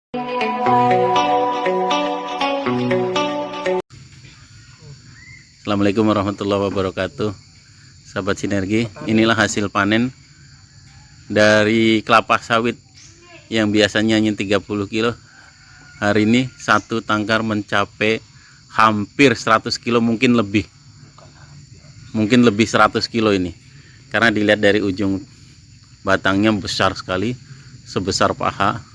Assalamualaikum warahmatullahi wabarakatuh. Sahabat Sinergi, inilah hasil panen dari kelapa sawit yang biasanya hanya 30 kilo. Hari ini satu tangkar mencapai hampir 100 kilo, mungkin lebih 100 kilo ini, karena dilihat dari ujung batangnya besar sekali, sebesar paha.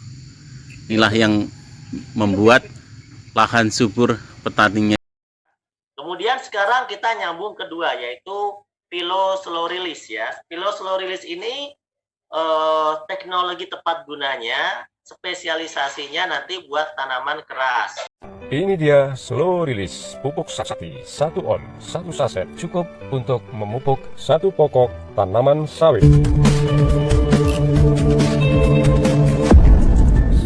Inilah yang membuat lahan subur petaninya. Kemudian sekarang kita nyambung kedua, yaitu Pilo Slow Release ya. Pilo Slow Release ini teknologi tepat gunanya, spesialisasinya nanti buat tanaman keras. Ini dia slow release pupuk sakti 1 on 1 saset, cukup untuk memupuk satu pokok tanaman sawit.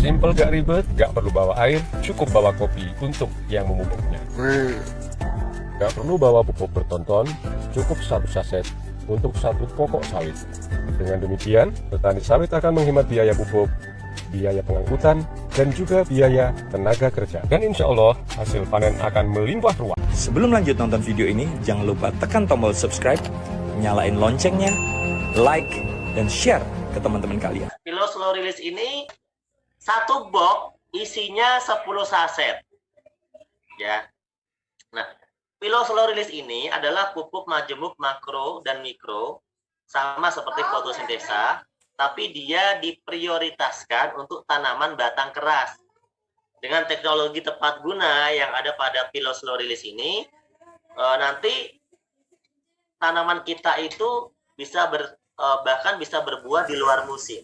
Simple, gak ribet, gak perlu bawa air, cukup bawa kopi untuk yang memupuknya. Gak perlu bawa pupuk bertonton, cukup 1 saset untuk satu pokok sawit. Dengan demikian, petani sawit akan menghemat biaya pupuk, biaya pengangkutan, dan juga biaya tenaga kerja. Dan insya Allah, hasil panen akan melimpah ruah. Sebelum lanjut nonton video ini, jangan lupa tekan tombol subscribe, nyalain loncengnya, like, dan share ke teman-teman kalian. Pilo Slow Release ini satu box isinya 10 saset. Ya. Nah, Pilo Slow Release ini adalah pupuk majemuk makro dan mikro, sama seperti fotosintesa, tapi dia diprioritaskan untuk tanaman batang keras. Dengan teknologi tepat guna yang ada pada Pilo Slow Release ini, nanti tanaman kita itu bisa bahkan bisa berbuah di luar musim.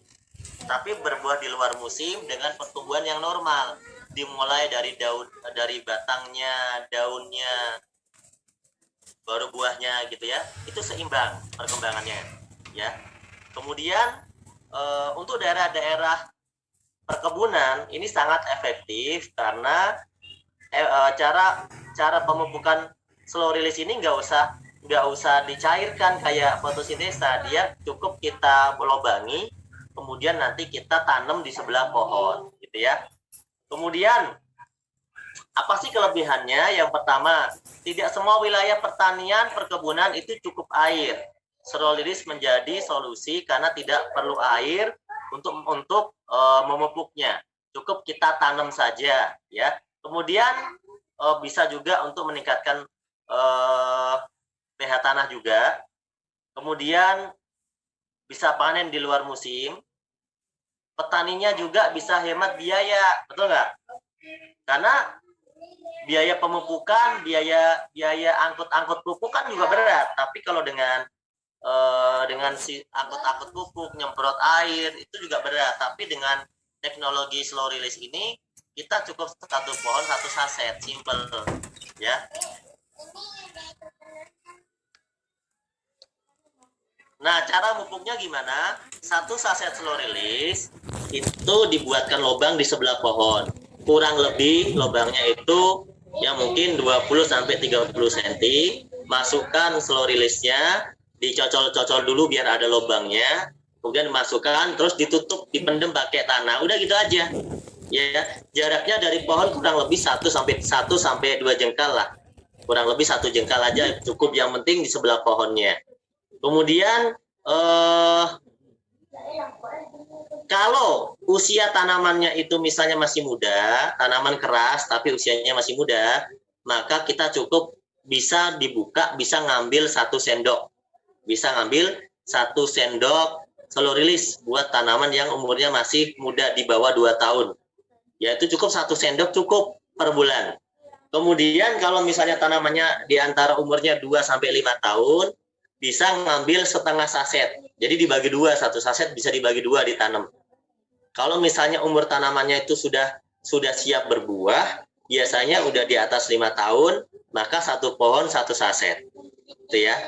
Tapi berbuah di luar musim dengan pertumbuhan yang normal, dimulai dari dari batangnya, daunnya, baru buahnya gitu ya. Itu seimbang perkembangannya ya. Kemudian untuk daerah-daerah perkebunan ini sangat efektif karena cara pemupukan slow release ini nggak usah dicairkan kayak fotosintesa. Dia cukup kita lubangi, kemudian nanti kita tanam di sebelah pohon gitu ya. Kemudian apa sih kelebihannya? Yang pertama, tidak semua wilayah pertanian perkebunan itu cukup air. Slow release menjadi solusi karena tidak perlu air untuk memupuknya. Cukup kita tanam saja ya. Kemudian bisa juga untuk meningkatkan pH tanah juga. Kemudian bisa panen di luar musim. Petaninya juga bisa hemat biaya, betul nggak? Karena biaya pemupukan, biaya angkut pupuk kan juga berat. Tapi kalau dengan si angkut pupuk, nyemprot air, itu juga berat. Tapi dengan teknologi slow release ini, kita cukup satu pohon 1 saset, simple ya. Nah, cara pupuknya gimana? 1 saset slow release itu dibuatkan lubang di sebelah pohon. Kurang lebih lubangnya itu ya mungkin 20-30 cm. Masukkan slow release-nya, dicocol-cocol dulu biar ada lubangnya, kemudian dimasukkan, terus ditutup, dipendem pakai tanah. Udah gitu aja. Ya, jaraknya dari pohon kurang lebih 1 sampai 2 jengkal lah. Kurang lebih 1 jengkal aja cukup, yang penting di sebelah pohonnya. Kemudian kalau usia tanamannya itu misalnya masih muda, tanaman keras tapi usianya masih muda, maka kita cukup bisa dibuka, bisa ngambil 1 sendok. Bisa ngambil 1 sendok slow release buat tanaman yang umurnya masih muda, di bawah 2 tahun. Yaitu cukup 1 sendok cukup per bulan. Kemudian kalau misalnya tanamannya di antara umurnya 2-5 tahun, bisa ngambil setengah saset. Jadi dibagi 2, 1 saset bisa dibagi 2 ditanam. Kalau misalnya umur tanamannya itu sudah siap berbuah, biasanya udah di atas 5 tahun, maka 1 pohon 1 saset. Itu ya.